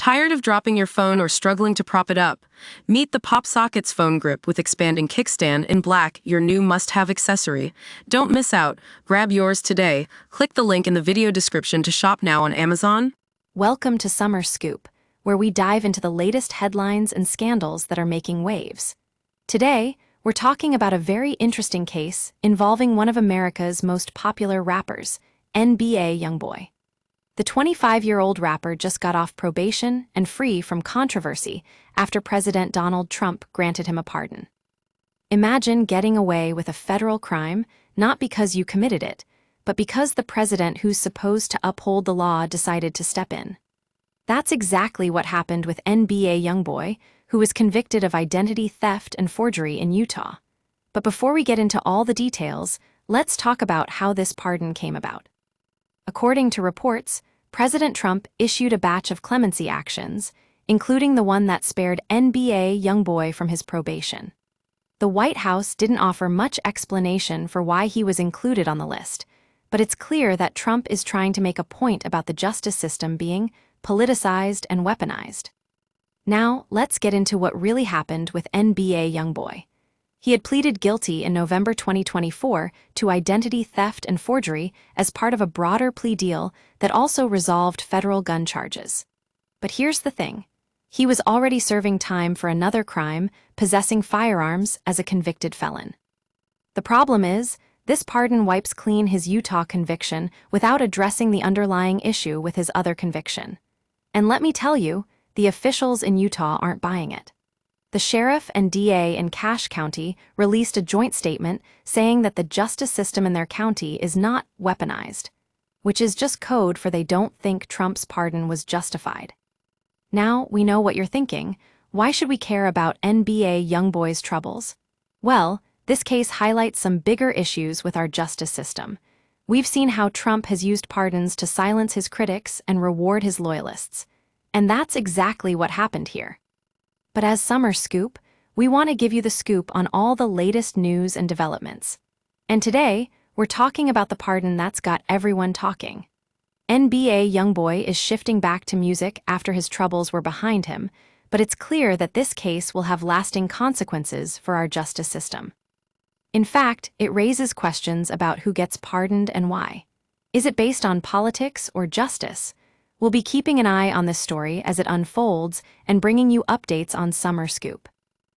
Tired of dropping your phone or struggling to prop it up? Meet the PopSockets phone grip with expanding kickstand in black, your new must-have accessory. Don't miss out. Grab yours today. Click the link in the video description to shop now on Amazon. Welcome to Summer Scoop, where we dive into the latest headlines and scandals that are making waves. Today, we're talking about a very interesting case involving one of America's most popular rappers, NBA YoungBoy. The 25-year-old rapper just got off probation and free from controversy after President Donald Trump granted him a pardon. Imagine getting away with a federal crime not because you committed it, but because the president who's supposed to uphold the law decided to step in. That's exactly what happened with NBA YoungBoy, who was convicted of identity theft and forgery in Utah. But before we get into all the details, let's talk about how this pardon came about. According to reports, President Trump issued a batch of clemency actions, including the one that spared NBA YoungBoy from his probation. The White House didn't offer much explanation for why he was included on the list, but it's clear that Trump is trying to make a point about the justice system being politicized and weaponized. Now, let's get into what really happened with NBA YoungBoy. He had pleaded guilty in November 2024 to identity theft and forgery as part of a broader plea deal that also resolved federal gun charges. But here's the thing. He was already serving time for another crime, possessing firearms as a convicted felon. The problem is, this pardon wipes clean his Utah conviction without addressing the underlying issue with his other conviction. And let me tell you, the officials in Utah aren't buying it. The sheriff and DA in Cache County released a joint statement saying that the justice system in their county is not weaponized, which is just code for they don't think Trump's pardon was justified. Now we know what you're thinking. Why should we care about NBA YoungBoy's troubles? Well, this case highlights some bigger issues with our justice system. We've seen how Trump has used pardons to silence his critics and reward his loyalists. And that's exactly what happened here. But as Summer Scoop, we want to give you the scoop on all the latest news and developments. And today, we're talking about the pardon that's got everyone talking. NBA YoungBoy is shifting back to music after his troubles were behind him, but it's clear that this case will have lasting consequences for our justice system. In fact, it raises questions about who gets pardoned and why. Is it based on politics or justice? We'll be keeping an eye on this story as it unfolds and bringing you updates on Summer Scoop.